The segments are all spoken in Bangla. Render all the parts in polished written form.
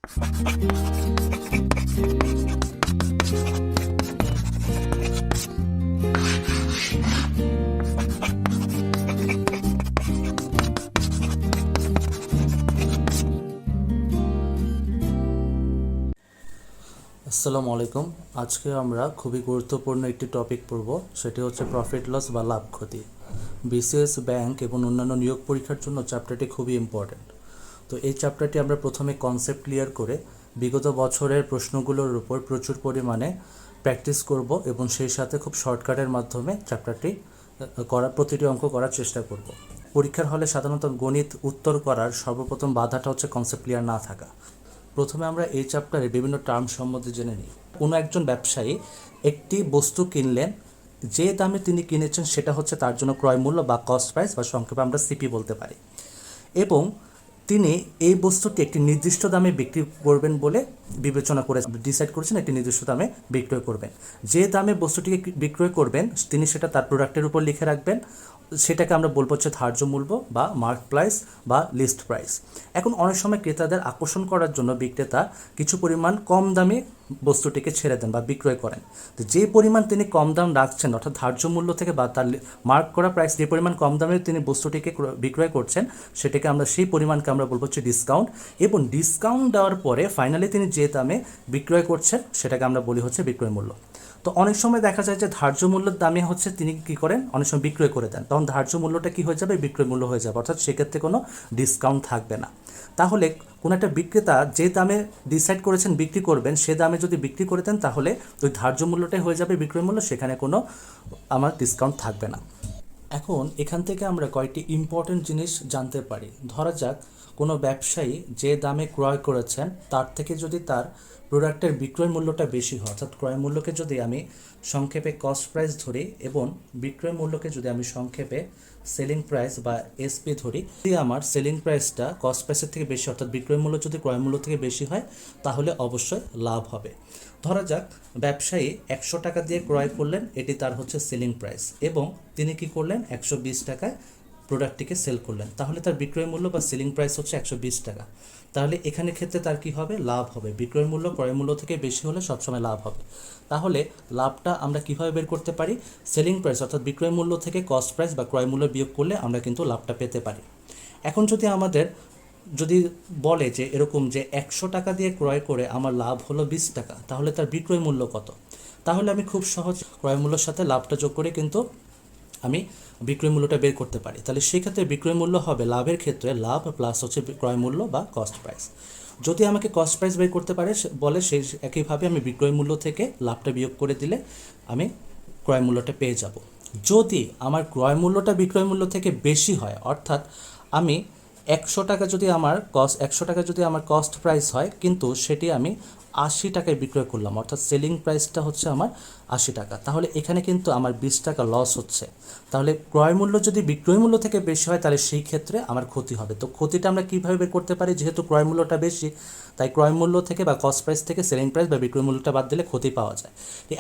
আসসালামু আলাইকুম। আজকে আমরা খুবই গুরুত্বপূর্ণ একটি টপিক পড়ব, সেটি হচ্ছে প্রফিট লস বা লাভ ক্ষতি। বিসিএস, ব্যাংক এবং অন্যান্য নিয়োগ পরীক্ষার জন্য চ্যাপ্টারটি খুবই ইম্পর্ট্যান্ট। তো এই চ্যাপ্টারটি আমরা প্রথমে কনসেপ্ট ক্লিয়ার করে বিগত বছরের প্রশ্নগুলোর উপর প্রচুর পরিমাণে প্র্যাকটিস করব এবং সেই সাথে খুব শর্টকাটের মাধ্যমে চ্যাপ্টারটি প্রতিটি অঙ্ক করার চেষ্টা করব। পরীক্ষার হলে সাধারণত গণিত উত্তর করার সর্বপ্রথম বাধাটা হচ্ছে কনসেপ্ট ক্লিয়ার না থাকা। প্রথমে আমরা এই চ্যাপ্টারে বিভিন্ন টার্ম সম্বন্ধে জেনে নিই। কোনো একজন ব্যবসায়ী একটি বস্তু কিনলেন, যে দামে তিনি কিনেছেন সেটা হচ্ছে তার জন্য ক্রয় মূল্য বা কস্ট প্রাইস, বা সংক্ষেপে আমরা সিপি বলতে পারি, এবং তিনি এই বস্তুটি একটি নির্দিষ্ট দামে বিক্রি করবেন বলে বিবেচনা করে ডিসাইড করেছেন একটি নির্দিষ্ট দামে বিক্রয় করবেন। যে দামে বস্তুটিকে বিক্রয় করবেন তিনি সেটা তার প্রোডাক্টের উপর লিখে রাখবেন। সেটাকে আমরা বলবো হচ্ছে ধার্য মূল্য বা মার্ক প্রাইস বা লিস্ট প্রাইস। এখন অনেক সময় ক্রেতাদের আকর্ষণ করার জন্য বিক্রেতা কিছু পরিমাণ কম দামে বস্তুটিকে ছেড়ে দেন বা বিক্রয় করেন। তো যে পরিমাণ তিনি কম দাম রাখছেন, অর্থাৎ ধার্য মূল্য থেকে বা তার মার্ক করা প্রাইস যে পরিমাণ কম দামে তিনি বস্তুটিকে বিক্রয় করছেন, সেটাকে আমরা সেই পরিমাণকে আমরা বলবো হচ্ছে ডিসকাউন্ট। এবং ডিসকাউন্ট দেওয়ার পরে ফাইনালি তিনি যে দামে বিক্রয় করছেন সেটাকে আমরা বলি হচ্ছে বিক্রয় মূল্য। তো অনেক সময় দেখা যায় যে ধার্য মূল্যের দামে হচ্ছে তিনি কী করেন, অনেক সময় বিক্রয় করে দেন, তখন ধার্য মূল্যটা কী হয়ে যাবে, বিক্রয় মূল্য হয়ে যাবে, অর্থাৎ সেক্ষেত্রে কোনো ডিসকাউন্ট থাকবে না। তাহলে কোনো একটা বিক্রেতা যে দামে ডিসাইড করেছেন বিক্রি করবেন, সে দামে যদি বিক্রি করে দেন তাহলে ওই ধার্য মূল্যটাই হয়ে যাবে বিক্রয় মূল্য, সেখানে কোনো আমার ডিসকাউন্ট থাকবে না। এখন এখান থেকে আমরা কয়েকটি ইম্পর্টেন্ট জিনিস জানতে পারি। ধরা যাক কোনো ব্যবসায়ী যে দামে ক্রয় করেছেন তার থেকে যদি তার প্রোডাক্টের বিক্রয় মূল্যটা বেশি হয়, অর্থাৎ ক্রয় মূল্যকে যদি আমি সংক্ষেপে কস্ট প্রাইস ধরি এবং বিক্রয় মূল্যকে যদি আমি সংক্ষেপে সেলিং প্রাইস বা এসপি ধরি, যদি আমার সেলিং প্রাইসটা কস্ট প্রাইসের থেকে বেশি, অর্থাৎ বিক্রয় মূল্য যদি ক্রয় মূল্য থেকে বেশি হয়, তাহলে অবশ্যই লাভ হবে। ধরা যাক ব্যবসায়ী 100 টাকা দিয়ে ক্রয় করলেন, এটি তার হচ্ছে সেলিং প্রাইস, এবং তিনি কি করলেন 120 টাকায় প্রোডাক্টটিকে সেল করলেন, তাহলে তার বিক্রয় মূল্য বা সেলিং প্রাইস হচ্ছে 120 টাকা। তাহলে এখানে ক্ষেত্রে তার কি হবে, লাভ হবে। বিক্রয় মূল্য ক্রয় মূল্য থেকে বেশি হলে সবসময় লাভ হবে। তাহলে লাভটা আমরা কিভাবে বের করতে পারি, সেলিং প্রাইস অর্থাৎ বিক্রয় মূল্য থেকে কস্ট প্রাইস বা ক্রয় মূল্য বিয়োগ করলে আমরা কিন্তু লাভটা পেতে পারি। এখন যদি বলে যে এরকম যে 100 টাকা দিয়ে ক্রয় করে আমার লাভ হলো 20 টাকা, তাহলে তার বিক্রয় মূল্য কত, তাহলে আমি খুব সহজ ক্রয় মূল্যের সাথে লাভটা যোগ করে কিন্তু আমি বিক্রয় মূল্যটা বের করতে পারি। তাহলে সেই ক্ষেত্রে বিক্রয় মূল্য হবে লাভের ক্ষেত্রে লাভ প্লাস হচ্ছে ক্রয় মূল্য বা কস্ট প্রাইস। যদি আমাকে কস্ট প্রাইস বের করতে পারে বলে, সেই একইভাবে আমি বিক্রয় মূল্য থেকে লাভটা বিয়োগ করে দিলে আমি ক্রয় মূল্যটা পেয়ে যাব। যদি আমার ক্রয় মূল্যটা বিক্রয় মূল্য থেকে বেশি হয়, অর্থাৎ আমি 100 টাকা যদি আমার কস্ট প্রাইস হয়, কিন্তু সেটি আমি 80 টাকায় বিক্রয় করলাম, অর্থাৎ সেলিং প্রাইসটা হচ্ছে আমার 80 টাকা, তাহলে এখানে কিন্তু আমার 20 টাকা লস হচ্ছে। তাহলে ক্রয় মূল্য যদি বিক্রয় মূল্য থেকে বেশি হয়, তাহলে সেই ক্ষেত্রে আমার ক্ষতি হবে। তো ক্ষতিটা আমরা কীভাবে বের করতে পারি, যেহেতু ক্রয় মূল্যটা বেশি, তাই ক্রয় মূল্য থেকে বা কস্ট প্রাইস থেকে সেলিং প্রাইস বা বিক্রয় মূল্যটা বাদ দিলে ক্ষতি পাওয়া যায়।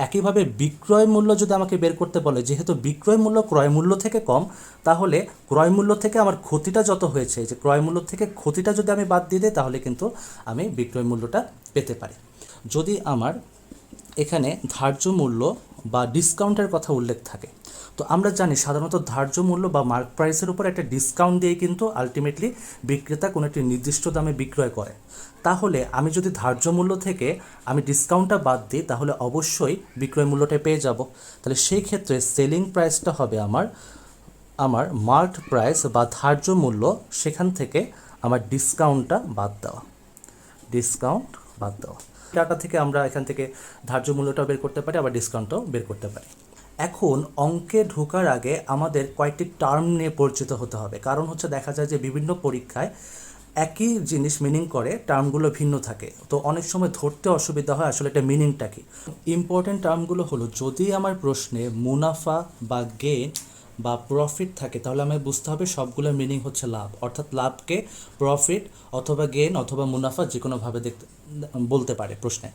একইভাবে বিক্রয় মূল্য যদি আমাকে বের করতে বলে, যেহেতু বিক্রয় মূল্য ক্রয় মূল্য থেকে কম, তাহলে ক্রয় মূল্য থেকে আমার ক্ষতিটা যত হয়েছে, যে ক্রয় মূল্য থেকে ক্ষতিটা যদি আমি বাদ দিয়ে দিই, তাহলে কিন্তু আমি বিক্রয় মূল্যটা পেতে পারি। যদি আমার এখানে ধার্য মূল্য বা ডিসকাউন্টের কথা উল্লেখ থাকে, তো আমরা জানি সাধারণত ধার্য মূল্য বা মার্ক প্রাইসের উপর একটা ডিসকাউন্ট দিয়ে কিন্তু আলটিমেটলি বিক্রেতা কোনো একটি নির্দিষ্ট দামে বিক্রয় করে। তাহলে আমি যদি ধার্য মূল্য থেকে আমি ডিসকাউন্টটা বাদ দিই, তাহলে অবশ্যই বিক্রয় মূল্যটা পেয়ে যাব। তাহলে সেই ক্ষেত্রে সেলিং প্রাইসটা হবে আমার মার্ক প্রাইস বা ধার্য মূল্য, সেখান থেকে আমার ডিসকাউন্ট বাদ দেওয়া। ডাটা থেকে আমরা এখান থেকে ধার্য মূল্যটাও বের করতে পারি, আবার ডিসকাউন্টটাও বের করতে পারি। এখন অঙ্কে ঢোকার আগে আমাদের কয়েকটি টার্ম নিয়ে পরিচিত হতে হবে, কারণ হচ্ছে দেখা যায় যে বিভিন্ন পরীক্ষায় একই জিনিস মিনিং করে, টার্মগুলো ভিন্ন থাকে, তো অনেক সময় ধরতে অসুবিধা হয় আসলে এটা মিনিংটা কি। ইম্পর্টেন্ট টার্মগুলো হলো, যদি আমার প্রশ্নে মুনাফা বা গেইন বা প্রফিট থাকে, তাহলে আমায় বুঝতে হবে সবগুলোর মিনিং হচ্ছে লাভ, অর্থাৎ লাভকে প্রফিট অথবা গেইন অথবা মুনাফা যে কোনোভাবে বলতে পারে প্রশ্নে।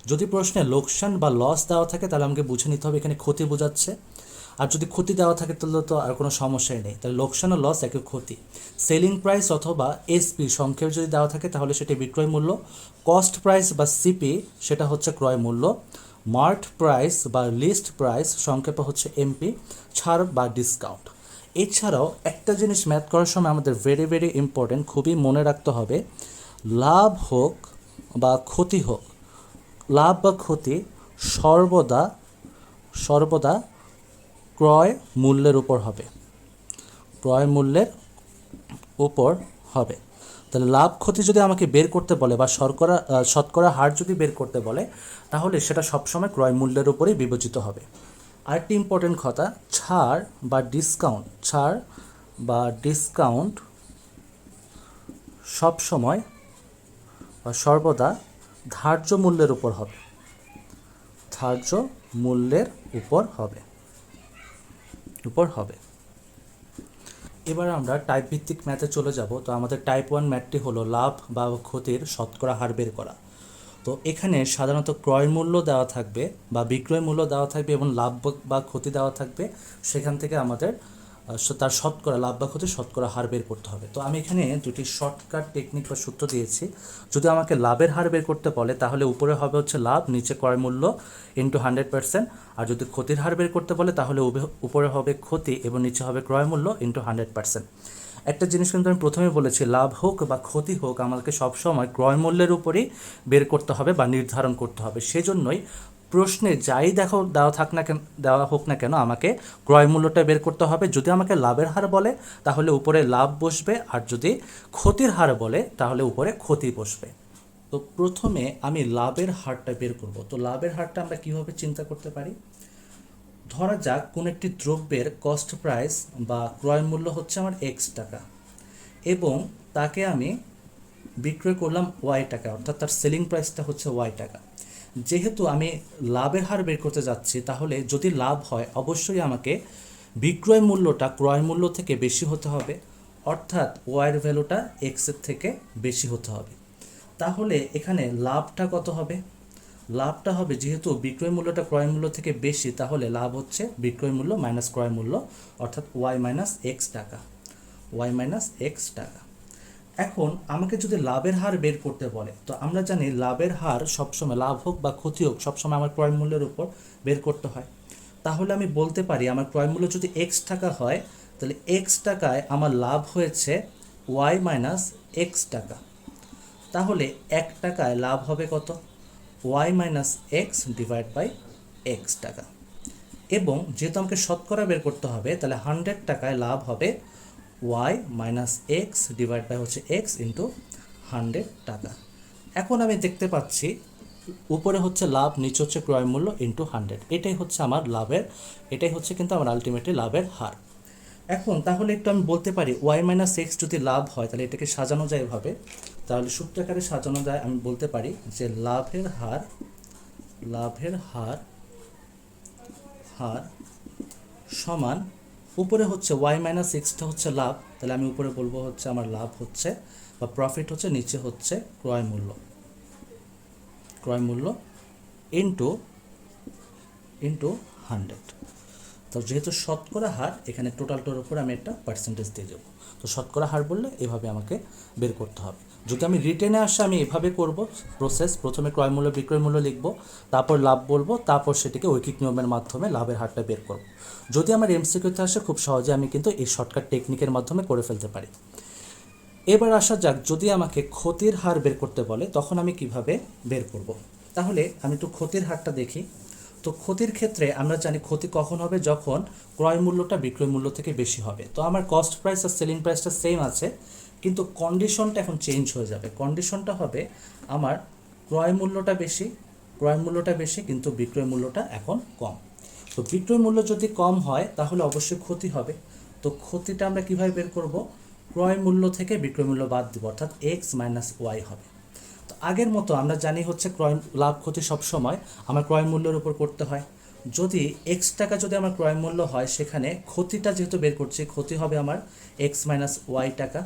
যদি প্রশ্নে লোকসান বা লস দেওয়া থাকে, তাহলে আমাকে বুঝে নিতে হবে এখানে ক্ষতি বোঝাচ্ছে। আর যদি ক্ষতি দেওয়া থাকে তাহলে তো আর কোনো সমস্যাই নেই, তাহলে লোকসান ও লস একই ক্ষতি। সেলিং প্রাইস অথবা এসপি সংক্ষেপ যদি দেওয়া থাকে তাহলে সেটি বিক্রয় মূল্য, কস্ট প্রাইস বা সিপি সেটা হচ্ছে ক্রয় মূল্য, মার্ট প্রাইস বা লিস্ট প্রাইস সংক্ষেপে হচ্ছে এমপি, ছাড় বা ডিসকাউন্ট। এছাড়াও একটা জিনিস ম্যাথ করার সময় আমাদের ভেরি ভেরি ইম্পর্টেন্ট, খুবই মনে রাখতে হবে, লাভ হোক বা ক্ষতি হোক, লাভ বা ক্ষতি সর্বদা সর্বদা ক্রয় মূল্যের উপর হবে, ক্রয় মূল্যের উপর হবে। তাহলে লাভ ক্ষতি যদি আমাকে বের করতে বলে বা শতকরা হার যদি বের করতে বলে তাহলে সেটা সবসময় ক্রয় মূল্যের উপরেই বিবেচিত হবে। আরেকটি ইম্পর্টেন্ট কথা, ছাড় বা ডিসকাউন্ট সবসময় বা সর্বদা ধার্য মূল্যের উপর হবে, ধার্য মূল্যের উপর হবে। এবার আমরা টাইপ ভিত্তিক ম্যাথে চলে যাব। তো আমাদের টাইপ 1 ম্যাথটি হলো লাভ বা ক্ষতির শতকরা হার বের করা। তো এখানে সাধারণত ক্রয় মূল্য দেওয়া থাকবে বা বিক্রয় মূল্য দেওয়া থাকবে এবং লাভ বা ক্ষতি দেওয়া থাকবে, সেখান থেকে আমাদের তার শতকরা লাভ বা ক্ষতির শতকরা হার বের করতে হবে। তো আমি এখানে দুটি শর্টকাট টেকনিক বা সূত্র দিয়েছি। যদি আমাকে লাভের হার বের করতে বলে তাহলে উপরে হবে হচ্ছে লাভ, নিচে ক্রয় মূল্য ইন্টু 100%। আর যদি ক্ষতির হার বের করতে বলে তাহলে উপরে হবে ক্ষতি এবং নিচে হবে ক্রয় মূল্য ইন্টু 100%। একটা জিনিস কিন্তু আমি প্রথমে বলেছি, লাভ হোক বা ক্ষতি হোক আমাকে সবসময় ক্রয় মূল্যের উপরেই বের করতে হবে বা নির্ধারণ করতে হবে। সেজন্যই প্রশ্নে যাই দেওয়া হোক না কেন আমাকে ক্রয় মূল্যটা বের করতে হবে। যদি আমাকে লাভের হার বলে তাহলে উপরে লাভ বসবে, আর যদি ক্ষতির হার বলে তাহলে উপরে ক্ষতি বসবে। তো প্রথমে আমি লাভের হারটা বের করব। তো লাভের হারটা আমরা কিভাবে চিন্তা করতে পারি? ধরা যাক কোন একটি দ্রব্যের কস্ট প্রাইস বা ক্রয় মূল্য হচ্ছে আমার এক্স টাকা এবং তাকে আমি বিক্রয় করলাম ওয়াই টাকা, অর্থাৎ তার সেলিং প্রাইসটা হচ্ছে ওয়াই টাকা। যেহেতু আমি লাভের হার বের করতে যাচ্ছি তাহলে যদি লাভ হয় অবশ্যই আমাকে বিক্রয় মূল্যটা ক্রয় মূল্য থেকে বেশি হতে হবে, অর্থাৎ ওয়াইয়ের ভ্যালুটা এক্সের থেকে বেশি হতে হবে। তাহলে এখানে লাভটা কত হবে? লাভটা হবে, যেহেতু বিক্রয় মূল্যটা ক্রয় মূল্য থেকে বেশি, তাহলে লাভ হচ্ছে বিক্রয় মূল্য মাইনাস ক্রয় মূল্য, অর্থাৎ ওয়াই মাইনাস এক্স টাকা। এখন আমাকে যদি লাভের হার বের করতে বলে, তো আমরা জানি লাভের হার সবসময়, লাভ হোক বা ক্ষতি হোক, সবসময় আমার ক্রয় মূল্যের উপর বের করতে হয়। তাহলে আমি বলতে পারি আমার ক্রয় মূল্য যদি এক্স টাকা হয় তাহলে এক্স টাকায় আমার লাভ হয়েছে ওয়াই মাইনাস এক্স টাকা। তাহলে 1 টাকায় লাভ হবে কত? Y minus x divide by x টাকা। এবং যেহেতু আমাকে শতকরা বের করতে হবে তাহলে 100 টাকায় লাভ হবে y minus x divide by হচ্ছে এক্স ইন্টু 100 টাকা। এখন আমি দেখতে পাচ্ছি উপরে হচ্ছে লাভ, নিচে হচ্ছে ক্রয় মূল্য ইন্টু 100। এটাই হচ্ছে কিন্তু আমার আলটিমেটলি লাভের হার। এখন তাহলে একটু আমি বলতে পারি ওয়াই মাইনাস এক্স যদি লাভ হয় তাহলে এটাকে সাজানো যায় এভাবে, তাহলে সূত্রাকারে সাজানো যায়। আমি বলতে পারি যে লাভের হার সমান, উপরে হচ্ছে ওয়াই মাইনাস এক্সটা হচ্ছে লাভ, তাহলে আমি উপরে বলবো হচ্ছে আমার লাভ হচ্ছে বা প্রফিট হচ্ছে, নিচে হচ্ছে ক্রয় মূল্য ইন্টু 100। তো যেহেতু শতকরা হার, এখানে টোটালটার উপর আমি একটা পার্সেন্টেজ দিয়ে দেবো। তো শতকরা হার বললে এভাবে আমাকে বের করতে হবে। যদি আমি রিটেনে আসে আমি এভাবে করব প্রসেস, প্রথমে ক্রয় মূল্য বিক্রয় মূল্য লিখব, তারপর লাভ বলবো, তারপর সেটিকে ঐকিক নিয়মের মাধ্যমে লাভের হারটা বের করব। যদি আমার এমসিকিউতে আসে খুব সহজে আমি কিন্তু এই শর্টকাট টেকনিকের মাধ্যমে করে ফেলতে পারি। এবার আসা যাক, যদি আমাকে ক্ষতির হার বের করতে বলে তখন আমি কিভাবে বের করব। তাহলে আমি একটু ক্ষতির হারটা দেখি। তো ক্ষতির ক্ষেত্রে আমরা জানি ক্ষতি কখন হবে, যখন ক্রয় মূল্যটা বিক্রয় মূল্য থেকে বেশি হবে। তো আমার কস্ট প্রাইস আর সেলিং প্রাইসটা সেম আছে, কিন্তু কন্ডিশনটা এখন চেঞ্জ হয়ে যাবে। কন্ডিশনটা হবে আমার ক্রয় মূল্যটা বেশি কিন্তু বিক্রয় মূল্যটা এখন কম। তো বিক্রয় মূল্য যদি কম হয় তাহলে অবশ্যই ক্ষতি হবে। তো ক্ষতিটা আমরা কিভাবে বের করব? ক্রয় মূল্য থেকে বিক্রয় মূল্য বাদ দিব, অর্থাৎ এক্স মাইনাস ওয়াই হবে। তো আগের মতো আমরা জানি হচ্ছে লাভ ক্ষতি সবসময় আমার ক্রয় মূল্যের উপর করতে হয়। যদি এক্স টাকা যদি আমার ক্রয় মূল্য হয়, সেখানে ক্ষতিটা যেহেতু বের করছি, ক্ষতি হবে আমার এক্স মাইনাস ওয়াই টাকা।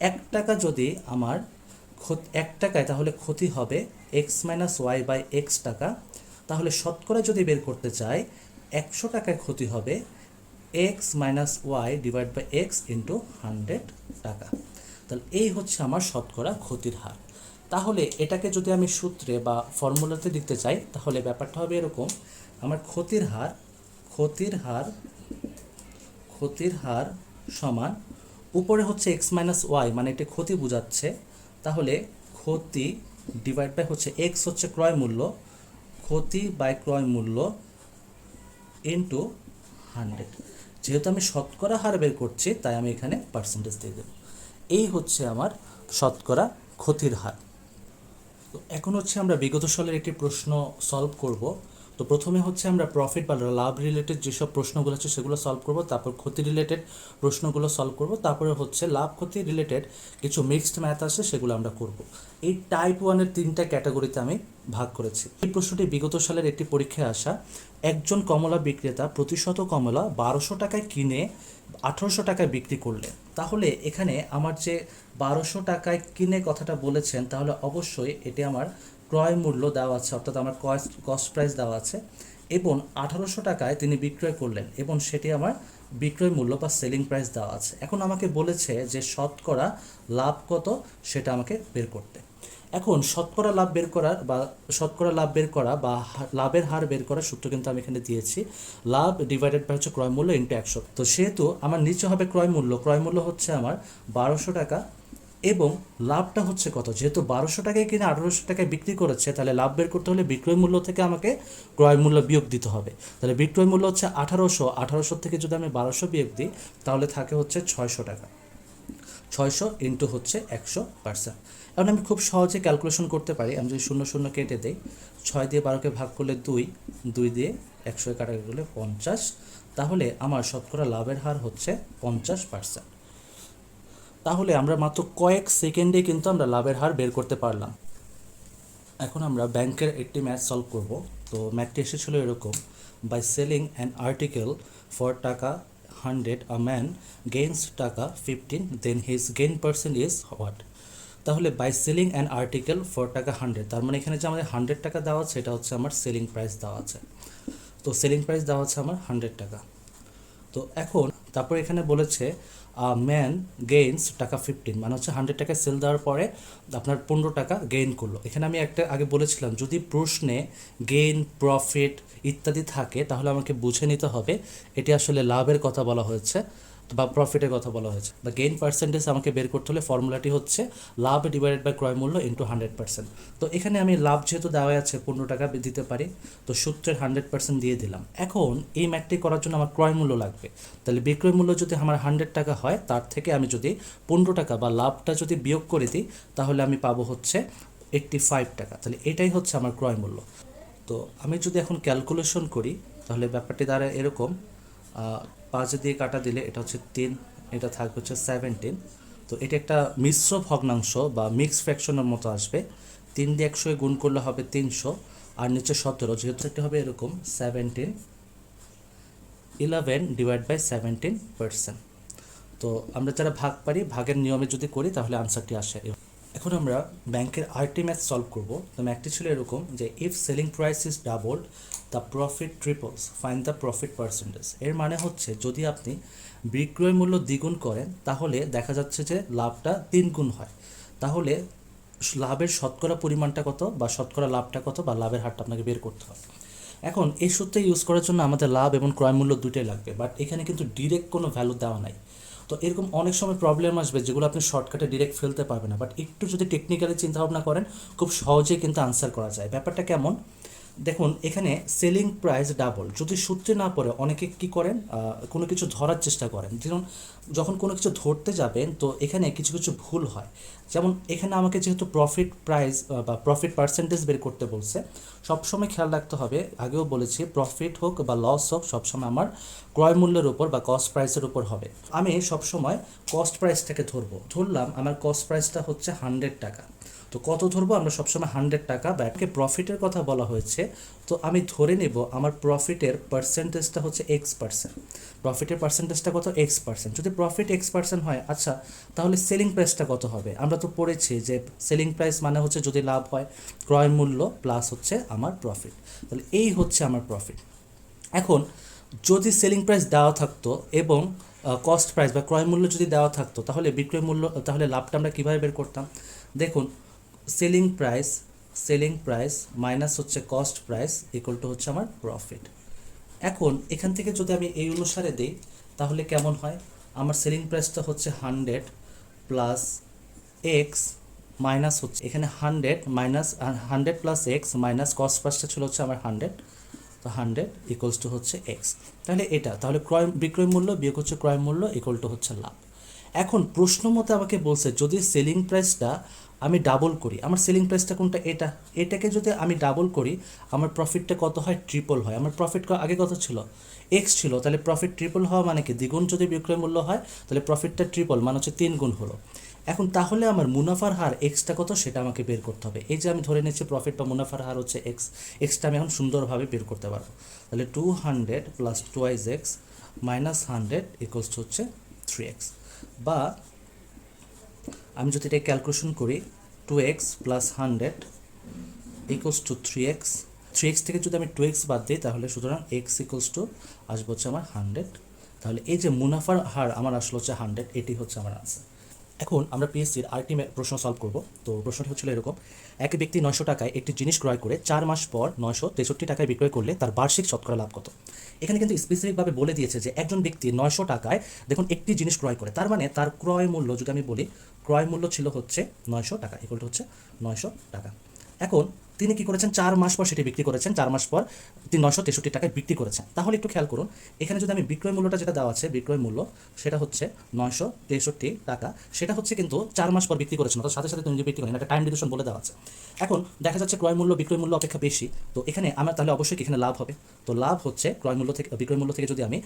1 টাকা যদি আমার 1 টাকায়, তাহলে ক্ষতি হবে x minus y by x টাকা। তাহলে শতকরা যদি বের করতে চাই 100 টাকায় ক্ষতি হবে x minus y divide by x into 100 টাকা। তাহলে এই হচ্ছে আমার শতকরা ক্ষতির হার। তাহলে এটাকে যদি আমি সূত্রে বা ফর্মুলাতে দিতে চাই তাহলে ব্যাপারটা হবে এরকম, আমার ক্ষতির হার সমান উপরে হচ্ছে এক্স মাইনাস ওয়াই, মানে এটা ক্ষতি বোঝাচ্ছে, তাহলে ক্ষতি ডিভাইড বাই হচ্ছে এক্স হচ্ছে ক্রয় মূল্য, ক্ষতি বাই ক্রয় মূল্য ইন্টু 100। যেহেতু আমি শতকরা হার বের করছি তাই আমি এখানে পার্সেন্টেজ দিয়ে দেব। এই হচ্ছে আমার শতকরা ক্ষতির হার। তো এখন হচ্ছে আমরা বিগত সালের একটি প্রশ্ন সলভ করব। তো প্রথমে হচ্ছে আমরা প্রফিট বা লাভ রিলেটেড যেসব প্রশ্নগুলো আছে সেগুলো সলভ করব, তারপর ক্ষতি রিলেটেড প্রশ্নগুলো সলভ করব, তারপরে হচ্ছে লাভ ক্ষতি রিলেটেড কিছু মিক্সড ম্যাথ আছে সেগুলো আমরা করব। এই টাইপ 1-এর 3টা ক্যাটাগরিতে আমি ভাগ করেছি। এই প্রশ্নটি বিগত সালের একটি পরীক্ষায় আসা। একজন কমলা বিক্রেতা প্রতিশত কমলা 1200 টাকায় কিনে 1800 টাকায় বিক্রি করলেন। তাহলে এখানে আমার যে 1200 টাকায় কিনে কথাটা বলেছেন, তাহলে অবশ্যই এটি আমার ক্রয় মূল্য দেওয়া আছে, অর্থাৎ আমার কস্ট প্রাইস দেওয়া আছে, এবং 1800 টাকায় তিনি বিক্রয় করলেন এবং সেটি আমার বিক্রয় মূল্য বা সেলিং প্রাইস দেওয়া আছে। এখন আমাকে বলেছে যে শতকরা লাভ কত সেটা আমাকে বের করতে। এখন শতকরা লাভ বের করা বা লাভের হার বের করার সূত্র কিন্তু আমি এখানে দিয়েছি, লাভ ডিভাইডেড বাই হচ্ছে ক্রয় মূল্য ইন্টু 100। তো সেহেতু আমার নিচে হবে ক্রয় মূল্য হচ্ছে আমার 1200 টাকা, এবং লাভটা হচ্ছে কত, যেহেতু 1200 টাকায় কিনে 1800 টাকায় বিক্রি করেছে, তাহলে লাভ বের করতে হলে বিক্রয় মূল্য থেকে আমাকে ক্রয় মূল্য বিয়োগ দিতে হবে। তাহলে বিক্রয় মূল্য হচ্ছে 1800 থেকে যদি আমি 1200 বিয়োগ দিই তাহলে থাকে হচ্ছে 600 টাকা। 600 ইন্টু হচ্ছে 100%। এখন আমি খুব সহজে ক্যালকুলেশন করতে পারি। আমি যদি 0 0 কেটে দিই, 6 দিয়ে 12কে ভাগ করলে 2, 2 দিয়ে 100 কাটা গেলে 50, তাহলে আমার শতকরা লাভের হার হচ্ছে 50%। তাহলে আমরা মাত্র কয়েক সেকেন্ডে কিন্তু আমরা লাভের হার বের করতে পারলাম। এখন আমরা ব্যাংকের একটি ম্যাথ সলভ করব। তো ম্যাথটি এসেছিল এরকম, by selling an article for taka 100 a man gains taka 15, then his gain percent is what. তাহলে by selling an article for taka 100, তার মানে এখানে যে আমাদের 100 টাকা দেওয়া আছে এটা হচ্ছে আমার সেলিং প্রাইস দেওয়া আছে। তো সেলিং প্রাইস দেওয়া আছে আমার 100 টাকা। তো এখন তারপর এখানে বলেছে ম্যান গেইনস টাকা 15, মানে হচ্ছে 100 টাকায় সেল দেওয়ার পরে আপনার 15 টাকা গেইন করলো। এখানে আমি একটা আগে বলেছিলাম যদি প্রশ্নে গেইন, প্রফিট ইত্যাদি থাকে তাহলে আমাকে বুঝে নিতে হবে এটি আসলে লাভের কথা বলা হয়েছে বা প্রফিটের কথা বলা হয়েছে। বা গেইন পার্সেন্টেজ আমাকে বের করতে হলে ফর্মুলাটি হচ্ছে লাভ ডিভাইডেড বাই ক্রয় মূল্য ইন্টু 100%। তো এখানে আমি লাভ যেহেতু দেওয়া আছে 15 টাকা দিতে পারি, তো সূত্রের 100% দিয়ে দিলাম। এখন এই ম্যাথটি করার জন্য আমার ক্রয় মূল্য লাগবে। তাহলে বিক্রয় মূল্য যদি আমার 100 টাকা হয়, তার থেকে আমি যদি 15 টাকা বা লাভটা যদি বিয়োগ করে দিই তাহলে আমি পাবো হচ্ছে 85 টাকা। তাহলে এটাই হচ্ছে আমার ক্রয় মূল্য। তো আমি যদি এখন ক্যালকুলেশন করি তাহলে ব্যাপারটি দাঁড়ায় এরকম, 5 দিয়ে কাটা দিলে এটা হচ্ছে 3, এটা থাকবে হচ্ছে 17। তো এটা একটা মিশ্র ভগ্নাংশ বা মিক্স ফ্র্যাকশনের মতো আসবে। 3 দিয়ে 100 গুণ করলে হবে 300, আর নিচে 17, যেহেতু এটা হবে এরকম 17, 11 ডিভাইড বাই 17%। তো আমরা যারা ভাগ পারি ভাগের নিয়মে যদি করি তাহলে আনসারটি আসে। এখন আমরা ব্যাংকের আরেকটি ম্যাথ সলভ করব। তো ম্যাথটি ছিল এরকম যে if selling price is doubled the profit ট্রিপলস, find the profit percentage. এর মানে হচ্ছে যদি আপনি বিক্রয় মূল্য দ্বিগুণ করেন তাহলে দেখা যাচ্ছে যে লাভটা 3 গুণ হয়। তাহলে লাভের শতকরা পরিমাণটা কত বা শতকরা লাভটা কত বা লাভের হারটা আপনাকে বের করতে হবে। এখন এই সূত্রে ইউজ করার জন্য আমাদের লাভ এবং ক্রয় মূল্য দুটোই লাগবে, বাট এখানে কিন্তু ডিরেক্ট কোনো ভ্যালু দেওয়া নাই। তো এরকম অনেক সময় প্রবলেম আসবে যেগুলো আপনি শর্টকাটে ডিরেক্ট ফেলতে পারবেন না, বাট একটু যদি টেকনিক্যালি চিন্তাভাবনা করেন খুব সহজেই কিন্তু আনসার করা যায়। ব্যাপারটা কেমন দেখুন, এখানে সেলিং প্রাইস ডাবল যদি সূত্রে না পড়ে অনেকে কি করেন, কোনো কিছু ধরার চেষ্টা করেন। যেমন যখন কোনো কিছু ধরতে যাবেন তো এখানে কিছু কিছু ভুল হয়। যেমন এখানে আমাকে যেহেতু প্রফিট প্রাইস বা প্রফিট পার্সেন্টেজ বের করতে বলছে, সবসময় খেয়াল রাখতে হবে, আগেও বলেছি প্রফিট হোক বা লস হোক সবসময় আমার ক্রয় মূল্যের উপর বা কস্ট প্রাইসের উপর হবে। আমি সবসময় কস্ট প্রাইসটাকে ধরলাম আমার কস্ট প্রাইসটা হচ্ছে 100 টাকা। তো কত ধরবো আমরা সবসময় 100 টাকা, বা প্রফিটের কথা বলা হয়েছে তো আমি ধরে নেব আমার প্রফিটের পার্সেন্টেজটা হচ্ছে X%। প্রফিটের পার্সেন্টেজটা কত? X%। যদি প্রফিট X% হয়, আচ্ছা তাহলে সেলিং প্রাইসটা কত হবে? আমরা তো পড়েছি যে সেলিং প্রাইস মানে হচ্ছে যদি লাভ হয় ক্রয় মূল্য প্লাস হচ্ছে আমার প্রফিট। তাহলে এই হচ্ছে আমার প্রফিট। এখন যদি সেলিং প্রাইস দেওয়া থাকতো এবং কস্ট প্রাইস বা ক্রয় মূল্য যদি দেওয়া থাকতো, তাহলে বিক্রয় মূল্য, তাহলে লাভটা আমরা কীভাবে বের করতাম? দেখুন, সেলিং প্রাইস মাইনাস হচ্ছে কস্ট প্রাইস ইকুয়াল টু হচ্ছে আমার প্রফিট। এখন এখান থেকে যদি আমি এই অনুসারে দিই তাহলে কেমন হয়? আমার সেলিং প্রাইসটা হচ্ছে 100 প্লাস এক্স মাইনাস হচ্ছে এখানে 100 প্লাস এক্স মাইনাস কস্ট প্রাইসটা ছিল হচ্ছে আমার 100, তো 100 ইকুয়ালস টু হচ্ছে এক্স। তাহলে তাহলে বিক্রয় মূল্য বিয়োগ হচ্ছে ক্রয় মূল্য ইকুয়াল টু হচ্ছে লাভ। এখন প্রশ্ন মতে আমাকে বলছে যদি সেলিং প্রাইসটা আমি ডাবল করি, আমার সেলিং প্রাইসটা কোনটা? এটাকে যদি আমি ডাবল করি আমার প্রফিটটা কত হয়? ট্রিপল হয়। আমার প্রফিট আগে কত ছিল? এক্স ছিল, তাহলে প্রফিট ট্রিপল হওয়া মানে কি? দ্বিগুণ যদি বিক্রয় মূল্য হয় তাহলে প্রফিটটা ট্রিপল মানে হচ্ছে 3 গুণ হলো। এখন তাহলে আমার মুনাফার হার এক্সটা কত সেটা আমাকে বের করতে হবে। এই যে আমি ধরে নিচ্ছি প্রফিট বা মুনাফার হার হচ্ছে এক্সটা আমি এখন সুন্দরভাবে বের করতে পারবো। তাহলে 200 plus 2x minus 100 equals to হচ্ছে 3x, বা আমি যদি এটা ক্যালকুলেশন করি 2x plus 100 equals to 3x থেকে যদি আমি 2x বাদ দিই তাহলে সুতরাং x ইকুয়ালস টু আসবে হচ্ছে আমার 100। তাহলে এই যে মুনাফার হার আমার আসলে হচ্ছে 100, এটি হচ্ছে আমার আনসার। এখন আমরা পিএসসির আরেকটি প্রশ্ন সলভ করব। তো প্রশ্নটি হচ্ছিল এরকম: এক ব্যক্তি 900 টাকায় একটি জিনিস ক্রয় করে 4 মাস পর 963 টাকায় বিক্রয় করলে তার বার্ষিক শতকরা লাভ কত? এখানে কিন্তু স্পেসিফিকভাবে বলে দিয়েছে যে একজন ব্যক্তি 900 টাকায় দেখুন একটি জিনিস ক্রয় করে, তার মানে তার ক্রয় মূল্য, যদি আমি বলি ক্রয় মূল্য ছিল হচ্ছে 900 টাকা, ইকুয়াল টু হচ্ছে 900 টাকা। এখন তিনি কি করেছেন? 4 মাস পর সেটি বিক্রি করেছেন, 4 মাস পর তিনি 963 টাকায় বিক্রি করেছেন। তাহলে একটু খেয়াল করুন, এখানে যদি আমি বিক্রয় মূল্যটা যেটা দেওয়া আছে, বিক্রয় মূল্য সেটা হচ্ছে 963 টাকা, সেটা হচ্ছে কিন্তু 4 মাস পর বিক্রি করেছেন, অর্থাৎ সাথে সাথে তিনি বিক্রি করেন, একটা টাইম ডিউরেশন বলে দেওয়া আছে। এখন দেখা যাচ্ছে ক্রয় মূল্য বিক্রয় মূল্য অপেক্ষা বেশি, তো এখানে আমার তাহলে অবশ্যই এখানে লাভ হবে। তো লাভ হচ্ছে ক্রয় মূল্য থেকে বিক্রয় মূল্য থেকে যদি আমি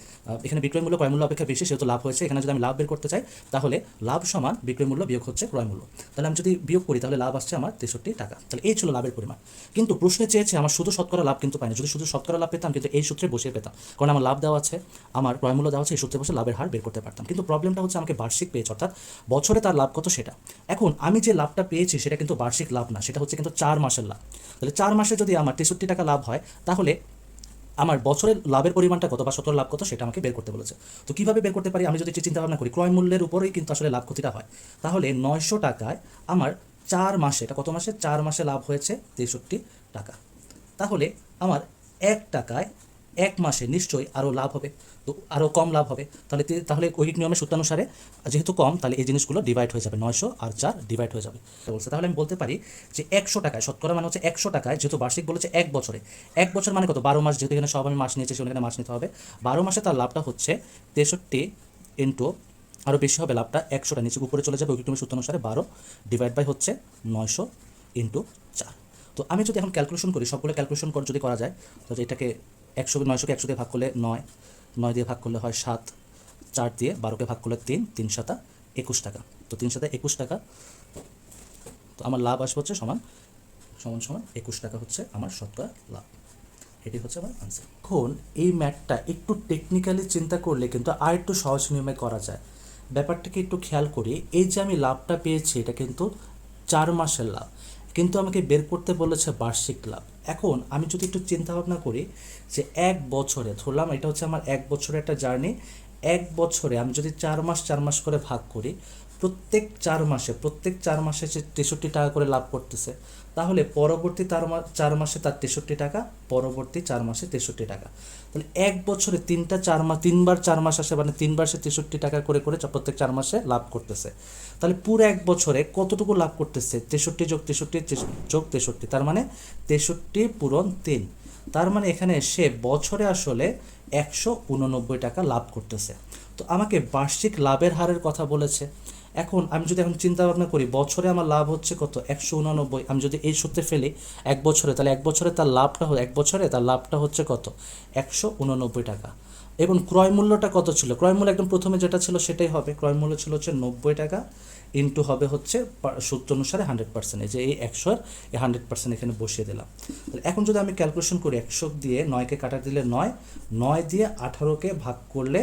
এখানে বিক্রয় মূল্য ক্রয় মূল্য অপেক্ষা বেশি, সেহেতু লাভ হয়েছে। এখানে যদি আমি লাভ বের করতে চাই তাহলে লাভ সমান বিক্রয় মূল্য বিয়োগ হচ্ছে ক্রয় মূল্য। তাহলে আমি যদি বিয়োগ করি তাহলে লাভ আসছে আমার 63 টাকা। তাহলে এই ছিল লাভের পরিমাণ। কিন্তু প্রশ্নে চেয়েছে আমার শুধু শতকরা লাভ কিন্তু পাইনি। যদি শুধু শতকরা লাভ পেতাম কিন্তু এই সূত্রে বসিয়ে পেতাম, কারণ আমার লাভ দেওয়া আছে, আমার ক্রয় মূল্য দেওয়া আছে, এই সূত্রে বসে লাভের হার বের করতে পারতাম। কিন্তু প্রবলেমটা হচ্ছে আমাকে বার্ষিক পেয়েছে, অর্থাৎ বছরে তার লাভ কত সেটা। এখন আমি যে লাভটা পেয়েছি সেটা কিন্তু বার্ষিক লাভ না, সেটা হচ্ছে কিন্তু 4 মাসের লাভ। তাহলে 4 মাসে যদি আমার 63 টাকা লাভ হয় তাহলে আমার বছরের লাভের পরিমাণটা কত বা শতকরা লাভ কত সেটা আমাকে বের করতে বলেছে। তো কীভাবে বের করতে পারি? আমি যদি চিন্তা ভাবনা করি ক্রয় মূল্যের উপরেই কিন্তু আসলে লাভ ক্ষতিটা হয়। তাহলে 900 টাকায় আমার 4 মাসে, এটা কত মাসে? 4 মাসে লাভ হয়েছে 63 টাকা। তাহলে আমার 1 টাকায় 1 মাসে নিশ্চয়ই আরও লাভ হবে, তো আরও কম লাভ হবে। তাহলে ঐহিক নিয়মের সূত্রানুসারে যেহেতু কম, তাহলে এই জিনিসগুলো ডিভাইড হয়ে যাবে, 900 আর 4 ডিভাইড হয়ে যাবে বলছে। তাহলে আমি বলতে পারি যে 100 টাকায়, শতকরা মানে হচ্ছে 100 টাকায়, যেহেতু বার্ষিক বলেছে 1 বছরে, 1 বছর মানে কত? 12 মাস, যেহেতু এখানে সব আমি মাস নিয়েছি সেখানে মাস নিতে হবে। 12 মাসে তার লাভটা হচ্ছে 63 ইন্টু, আরও বেশি হবে লাভটা, 100টা নিচে উপরে চলে যাবে ঐহিক নিয়মের সূত্রানুসারে, 12 ডিভাইড বাই হচ্ছে 900 ইন্টু 4। তো আমি যদি এখন ক্যালকুলেশন করি, সবগুলো ক্যালকুলেশন যদি করা যায়, তাহলে এটাকে 900কে 100 দিয়ে ভাগ করলে 9 দিয়ে ভাগ করলে হয় 7, 4 দিয়ে 12কে ভাগ করলে 3, 3 7 21 টাকা। তো 3 7 21 টাকা, তো আমার লাভ আসবে হচ্ছে সমান 21 টাকা হচ্ছে আমার শতকরা লাভ। এটি হচ্ছে আমার আনসার। এখন এই ম্যাথটা একটু টেকনিক্যালি চিন্তা করলে কিন্তু আর একটু সহজ নিয়মে করা যায়। ব্যাপারটাকে একটু খেয়াল করি, এই যে আমি লাভটা পেয়েছি এটা কিন্তু 4 মাসের লাভ, কিন্তু আমাকে বের করতে বলেছে বার্ষিক লাভ। এখন আমি যদি একটু চিন্তা ভাবনা করি যে 1 বছরে, ধরলাম এটা হচ্ছে আমার 1 বছরের একটা জার্নি, 1 বছরে আমি যদি 4 মাস করে ভাগ করি, প্রত্যেক 4 মাসে সে 63 টাকা করে লাভ করতেছে, তাহলে পরবর্তী 4 মাসে তার 63 টাকা, পরবর্তী 4 মাসে 63 টাকা। তাহলে 1 বছরে 3বার 4 মাস আসে, মানে 3বার সে 63 টাকা করে প্রত্যেক 4 মাসে লাভ করতেছে। তাহলে পুরো 1 বছরে কতটুকু লাভ করতেছে? 63 যোগ 63 যোগ 63, তার মানে 63 পূরণ 3। তার মানে এখানে সে বছরে আসলে 189 টাকা লাভ করতেছে। তো আমাকে বার্ষিক লাভের হারের কথা বলেছে। এখন আমি যদি চিন্তা ভাবনা করি, বছরে আমার লাভ হচ্ছে কত? 189। আমি যদি এই সূত্রে ফেলি 1 বছরে, তাহলে 1 বছরে তার লাভটা হচ্ছে কত? 189 টাকা। এবং ক্রয় মূল্যটা কত ছিল? ক্রয় মূল্য একদম প্রথমে যেটা ছিল সেটাই হবে, ক্রয় মূল্য ছিল হচ্ছে 90 টাকা, ইন্টু হবে হচ্ছে সূত্র অনুসারে 100%, এই যে এই 100 এই 100% এখানে বসিয়ে দিলাম। তাহলে এখন যদি আমি ক্যালকুলেশন করি, 100 দিয়ে 9কে কাটা দিলে 9 দিয়ে 18কে ভাগ করলে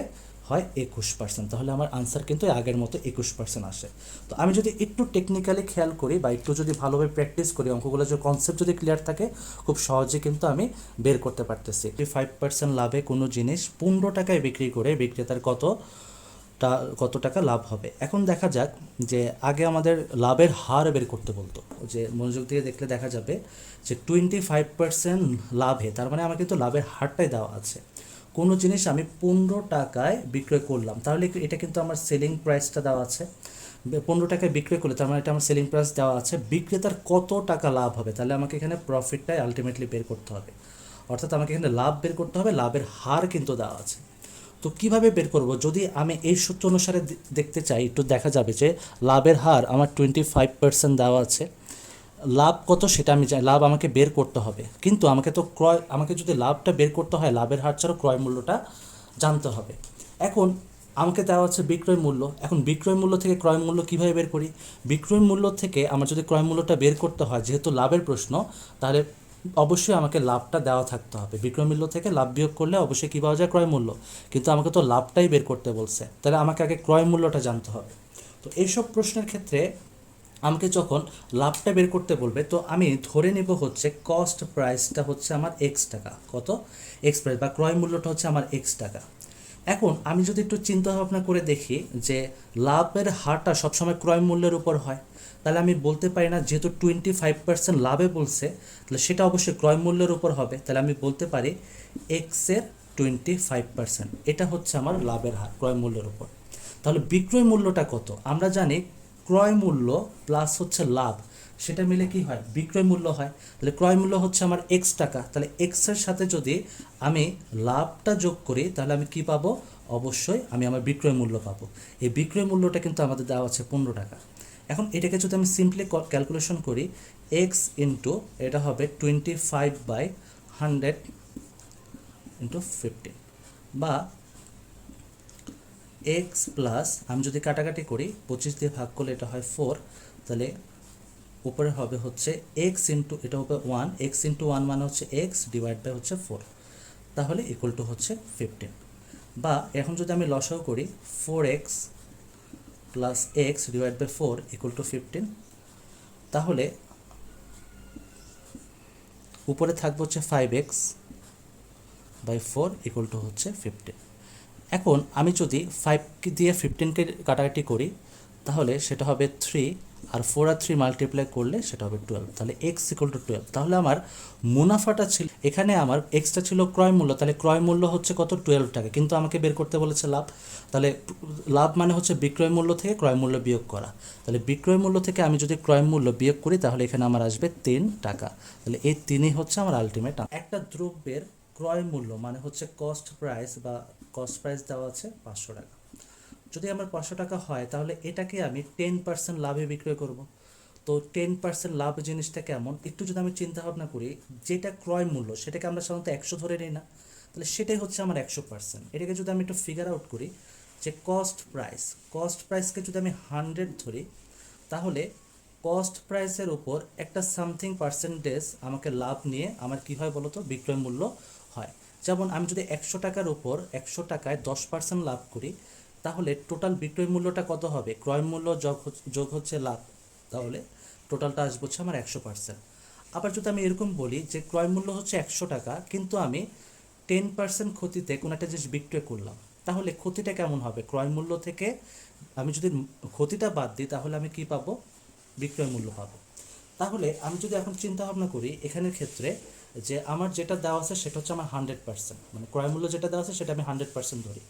হয় 21%। তাহলে আমার আনসার কিন্তু আগের মতো 21% আসে। তো আমি যদি একটু টেকনিক্যালি খেয়াল করি বা একটু যদি ভালোভাবে প্র্যাকটিস করি, অঙ্কগুলো যে কনসেপ্ট যদি ক্লিয়ার থাকে, খুব সহজে কিন্তু আমি বের করতে পারতেছি। 5% লাভে কোনো জিনিস 15 টাকায় বিক্রি করে বিক্রেতার কত টাকা লাভ হবে। এখন দেখা যাক যে আগে আমাদের লাভের হার বের করতে বলতো, যে মনোযোগ দিয়ে দেখলে দেখা যাবে যে 25% লাভে, তার মানে আমার কিন্তু লাভের হারটাই দেওয়া আছে। কোনো জিনিস আমি 15 টাকায় বিক্রয় করলাম, তাহলে এটা কিন্তু আমার সেলিং প্রাইসটা দেওয়া আছে। 15 টাকায় বিক্রয় করলে তার মানে এটা আমার সেলিং প্রাইস দেওয়া আছে। বিক্রেতার কত টাকা লাভ হবে, তাহলে আমাকে এখানে প্রফিটটাই আলটিমেটলি বের করতে হবে। অর্থাৎ আমাকে এখানে লাভ বের করতে হবে, লাভের হার কিন্তু দেওয়া আছে। তো কিভাবে বের করব? যদি আমি এই সূত্র অনুসারে দেখতে চাই, একটু দেখা যাবে যে লাভের হার আমার 25% দেওয়া আছে। লাভ কত সেটা আমি জানি, লাভ আমাকে বের করতে হবে, কিন্তু আমাকে যদি লাভটা বের করতে হয়, লাভের হার ছাড়া ক্রয় মূল্যটা জানতে হবে। এখন আমাকে দেওয়া আছে বিক্রয় মূল্য। এখন বিক্রয় মূল্য থেকে ক্রয় মূল্য কীভাবে বের করি? বিক্রয় মূল্য থেকে আমার যদি ক্রয় মূল্যটা বের করতে হয়, যেহেতু লাভের প্রশ্ন, তাহলে অবশ্যই আমাকে লাভটা দেওয়া থাকতে হবে। বিক্রয় মূল্য থেকে লাভ বিয়োগ করলে অবশ্যই কী পাওয়া যায়? ক্রয় মূল্য। কিন্তু আমাকে তো লাভটাই বের করতে বলছে, তাহলে আমাকে আগে ক্রয় মূল্যটা জানতে হবে। তো এইসব প্রশ্নের ক্ষেত্রে আমাকে যখন লাভটা বের করতে বলবে, তো আমি ধরে নেব হচ্ছে কস্ট প্রাইসটা হচ্ছে আমার এক্স টাকা। কত? এক্স প্রাইস বা ক্রয় মূল্যটা হচ্ছে আমার এক্স টাকা। এখন আমি যদি একটু চিন্তা ভাবনা করে দেখি যে লাভের হারটা সবসময় ক্রয় মূল্যের উপর হয়, তাহলে আমি বলতে পারি না, যেহেতু 25% লাভে বলছে, তাহলে সেটা অবশ্যই ক্রয় মূল্যের উপর হবে। তাহলে আমি বলতে পারি এক্সের 25%, এটা হচ্ছে আমার লাভের হার ক্রয় মূল্যের উপর। তাহলে বিক্রয় মূল্যটা কত? আমরা জানি ক্রয় মূল্য প্লাস হচ্ছে লাভ, সেটা মিলে কি হয়? বিক্রয় মূল্য হয়। তাহলে ক্রয় মূল্য হচ্ছে আমার এক্স টাকা, তাহলে এক্সের সাথে যদি আমি লাভটা যোগ করি, তাহলে আমি কি পাবো? অবশ্যই আমি আমার বিক্রয় মূল্য পাবো। এই বিক্রয় মূল্যটা কিন্তু আমাদের দেওয়া আছে 15 টাকা। এখন এটাকে যদি আমি সিম্পলি ক্যালকুলেশন করি, এক্স ইন্টু এটা হবে 25/100 ইন্টু 15, বা এক্স প্লাস, আমি যদি কাটাকাটি করি 25 দিয়ে ভাগ করলে এটা হয় 4, তাহলে উপরে হবে হচ্ছে এক্স ইন্টু, এটা হবে 1, এক্স ইন্টু 1 মানে হচ্ছে এক্স ডিভাইড বাই হচ্ছে 4, তাহলে ইকুয়াল টু হচ্ছে 15। বা এখন যদি আমি লসাও করি, 4x plus x divide by 4 equal to 15, তাহলে উপরে থাকবে হচ্ছে 5x বাই 4 ইকুয়াল টু হচ্ছে 15। এখন আমি যদি 5 দিয়ে 15কে কাটাকাটি করি, তাহলে সেটা হবে 3, আর 4 আর 3 মাল্টিপ্লাই করলে সেটা হবে 12, তাহলে এক্স ইকুয়াল টু 12। তাহলে আমার মুনাফাটা ছিল, এখানে আমার এক্সটা ছিল ক্রয় মূল্য, তাহলে ক্রয় মূল্য হচ্ছে কত? 12 টাকা, কিন্তু আমাকে বের করতে বলেছে লাভ। তাহলে লাভ মানে হচ্ছে বিক্রয় মূল্য থেকে ক্রয় মূল্য বিয়োগ করা। তাহলে বিক্রয় মূল্য থেকে আমি যদি ক্রয় মূল্য বিয়োগ করি, তাহলে এখানে আমার আসবে 3 টাকা। তাহলে এই 3ই হচ্ছে আমার আলটিমেট। একটা দ্রব্যের ক্রয় মূল্য মানে হচ্ছে কস্ট প্রাইস, বা কস্ট প্রাইস দেওয়া আছে 500 টাকা। যদি আমার 500 টাকা হয়, তাহলে এটাকে আমি 10% লাভে বিক্রয় করব। তো 10% লাভ জিনিসটা কেমন, একটু যদি আমি চিন্তা ভাবনা করি, যেটা ক্রয় মূল্য সেটাকে আমরা সাধারণত 100 ধরে নিই না, তাহলে সেটাই হচ্ছে আমার 100%। এটাকে যদি আমি একটু ফিগার আউট করি, যে কস্ট প্রাইসকে যদি আমি 100 ধরি, তাহলে কস্ট প্রাইসের উপর একটা সামথিং পার্সেন্টেজ আমাকে লাভ নিয়ে আমার কী হয় বলো তো? বিক্রয় মূল্য হয়। যেমন আমি যদি 100 টাকার উপর 100 টাকায় 10% লাভ করি, তাহলে টোটাল বিক্রয় মূল্যটা কত হবে? ক্রয় মূল্য যোগ হচ্ছে লাভ, তাহলে টোটালটা আসবে হচ্ছে আমার 100%। আবার যদি আমি এরকম বলি যে ক্রয় মূল্য হচ্ছে 100 টাকা, কিন্তু আমি 10% ক্ষতিতে কোনো একটা জিনিস বিক্রয় করলাম, তাহলে ক্ষতিটা কেমন হবে? ক্রয় মূল্য থেকে আমি যদি ক্ষতিটা বাদ দিই, তাহলে আমি কি পাবো? বিক্রয় মূল্য পাবো। তাহলে আমি যদি এখন চিন্তা ভাবনা করি এখানের ক্ষেত্রে, যে আমার যেটা দেওয়া আছে সেটা হচ্ছে আমার 100%, মানে ক্রয় মূল্য যেটা দেওয়া আছে সেটা আমি 100% ধরি।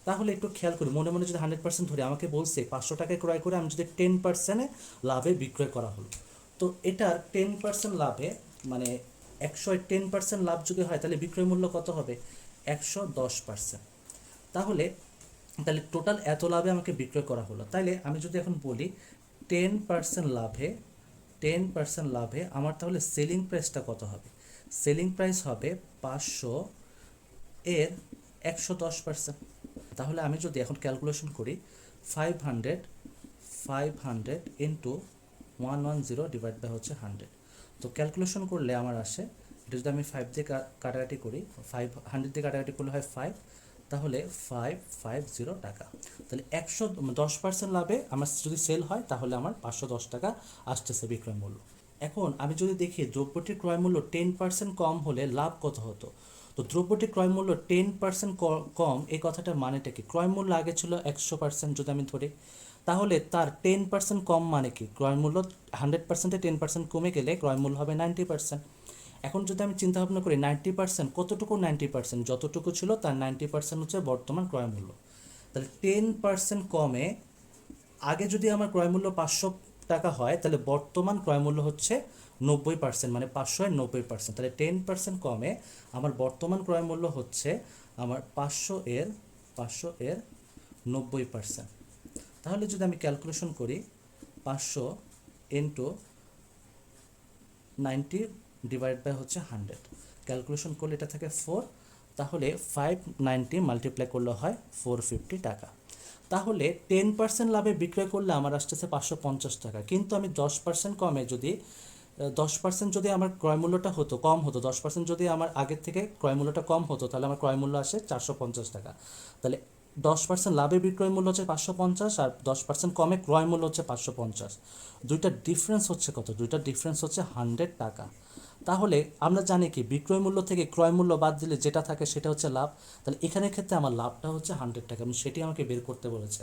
তাহলে একটু খেয়াল করি, মনে মনে যদি 100% ধরি, আমাকে বলছে 500 টাকায় ক্রয় করে আমি যদি 10% লাভে বিক্রয় করা হলো, তো এটা 10% লাভে, মানে 110% লাভ যদি হয়, তাহলে বিক্রয় মূল্য কত হবে? 110%। তাহলে তাহলে টোটাল এত লাভে আমাকে বিক্রয় করা হলো। তাইলে আমি যদি এখন বলি 10% লাভে আমার তাহলে সেলিং প্রাইসটা কত হবে? সেলিং প্রাইস হবে 500 এর 110%। তাহলে আমি যদি এখন ক্যালকুলেশন করি, 500 ইন্টু 110 ডিভাইড বাই হচ্ছে 100, তো ক্যালকুলেশন করলে আমার আসে, এটা যদি আমি 5 দিয়ে কাটাকাটি করি, 500 দিয়ে কাটাকাটি করলে হয় 5, তাহলে 550 টাকা। তাহলে 110% লাভে আমার যদি সেল হয় তাহলে আমার 510 টাকা আসতেছে বিক্রয় মূল্য। এখন আমি যদি দেখি দ্রব্যটির ক্রয় মূল্য 10% কম হলে লাভ কত হতো। তো দ্রব্যটির ক্রয় মূল্য 10% কম, এই কথাটার মানেটা কি? ক্রয় মূল্য আগে ছিল 100% যদি আমি ধরি, তাহলে তার 10% কম মানে কি? ক্রয় মূল্য 100%-এ 10% কমে গেলে ক্রয় মূল্য হবে 90%। এখন যদি আমি চিন্তা ভাবনা করি 90%, কতটুকু 90%? যতটুকু ছিল তার 90% হচ্ছে বর্তমান ক্রয় মূল্য। তাহলে 10% কমে, আগে যদি আমার ক্রয় মূল্য 500 টাকা হয় তাহলে বর্তমান ক্রয় মূল্য হচ্ছে 90%, মানে 500-এর 90%। তাহলে 10% কমে আমার বর্তমান ক্রয় মূল্য হচ্ছে আমার 500-এর 90%। তাহলে যদি আমি ক্যালকুলেশন করি 500 ইন্টু 90 ডিভাইড বাই হচ্ছে 100, ক্যালকুলেশন করলে এটা থাকে 4, তাহলে 590 মাল্টিপ্লাই করলে হয় 450 টাকা। তাহলে 10% লাভে বিক্রয় করলে আমার আসতেছে 550 টাকা, কিন্তু আমি 10% কমে যদি 10% যদি আমার ক্রয় মূল্যটা হতো কম হতো, 10% যদি আমার আগের থেকে ক্রয় মূল্যটা কম হতো তাহলে আমার ক্রয় মূল্য আসে 450 টাকা। তাহলে 10% লাভে বিক্রয় মূল্য হচ্ছে 550 আর 10% কমে ক্রয় মূল্য হচ্ছে 550। দুইটার ডিফারেন্স হচ্ছে কত? দুইটার ডিফারেন্স হচ্ছে 100 টাকা। তাহলে আমরা জানি কি বিক্রয় মূল্য থেকে ক্রয় মূল্য বাদ দিলে যেটা থাকে সেটা হচ্ছে লাভ। তাহলে এখানের ক্ষেত্রে আমার লাভটা হচ্ছে 100 টাকা এবং সেটি আমাকে বের করতে বলেছে।